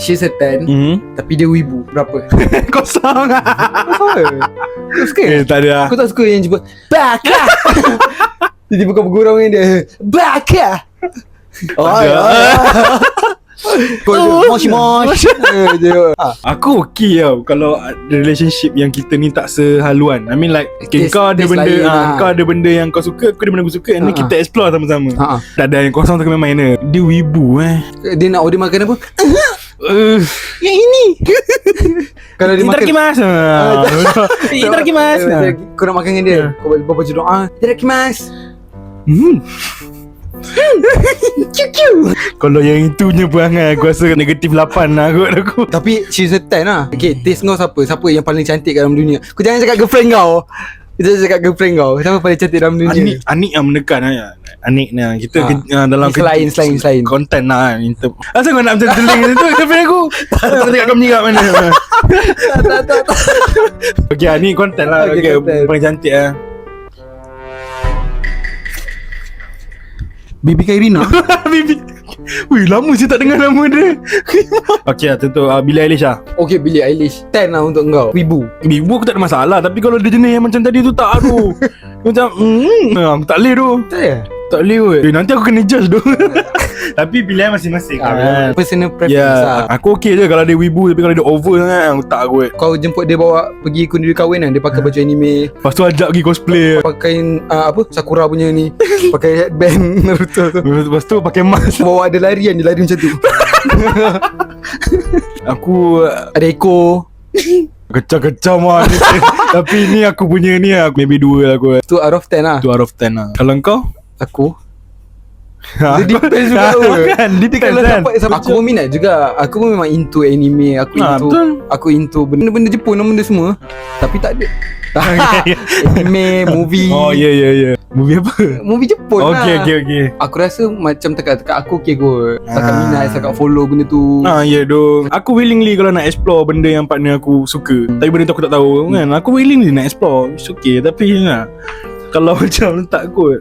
She's a 10 tapi dia wibu. Berapa? Kosong. Kau suka? Tak ada lah. Aku tak suka yang jumpa Baka. Tiba-tiba kau bergurau dengan dia Baka. Kau mosh Aku okey tau kalau relationship yang kita ni tak sehaluan. I mean like kau ada benda kau ada benda yang kau suka, aku ada benda aku suka, and then kita explore sama-sama. Tak ada yang kosong tak main-main. Dia wibu Dia nak order makan apa? Yang ini. Kalau dia makan Itadakimasu. Itadakimasu. Kau nak makan dengan dia, kau baca doa Itadakimasu. Kalau yang itunya perangai aku rasa negatif 8 lah aku. Tapi she's a 10 lah. Okay, taste kau siapa? Siapa yang paling cantik dalam dunia? Kau jangan cakap girlfriend kau. Kita cakap girlfriend kau. Siapa paling cantik dalam dunia? Anik yang menekan lah. Anik ni kita dalam selain konten lah. Asal kau nak macam teling tu girlfriend aku? Tak cakap kau menyerap mana. Tak. Okay, Anik konten lah. Okay, paling cantik lah. Baby Kairina. Bibi. Wih, lama saya tak dengar nama dia. Okay lah, tentu Billie Eilish lah. Okay, Billie Eilish 10 lah untuk kau. Wibu aku tak ada masalah. Tapi kalau dia jenis yang macam tadi tu tak tu. Macam aku tak boleh tu. Tak boleh kot. Nanti aku kena judge tu. Tapi pilihan masing-masing personal preference lah. Aku okay je kalau dia wibu. Tapi kalau dia over sangat, aku tak kot. Kau jemput dia bawa pergi kundi kahwin kan, dia pakai baju anime, Lepas tu ajak pergi cosplay. pakai Sakura punya ni, pakai headband Naruto tu. Lepas tu pakai mask. Bawa ada larian, dia lari macam tu. Aku Ada ekor. kecam-kecam lah. Tapi ni aku punya ni lah, maybe 2 lah aku. Tu out of 10 lah. 2 out of 10 lah. Kalau kau? Aku dia depends juga kan? Depends kan? Aku pun minat juga. Aku pun memang into anime. Aku into benda-benda Jepun dan benda semua. Tapi tak ada anime, movie. Oh ya. Movie apa? Movie Jepun lah. Okay. Aku rasa macam tekat aku okay kot. Setakat minat, setakat follow benda tu. Ya dong. Aku willingly kalau nak explore benda yang partner aku suka. Tapi benda tu aku tak tahu kan. Aku willingly nak explore. It's okay. Tapi kalau macam tak kot,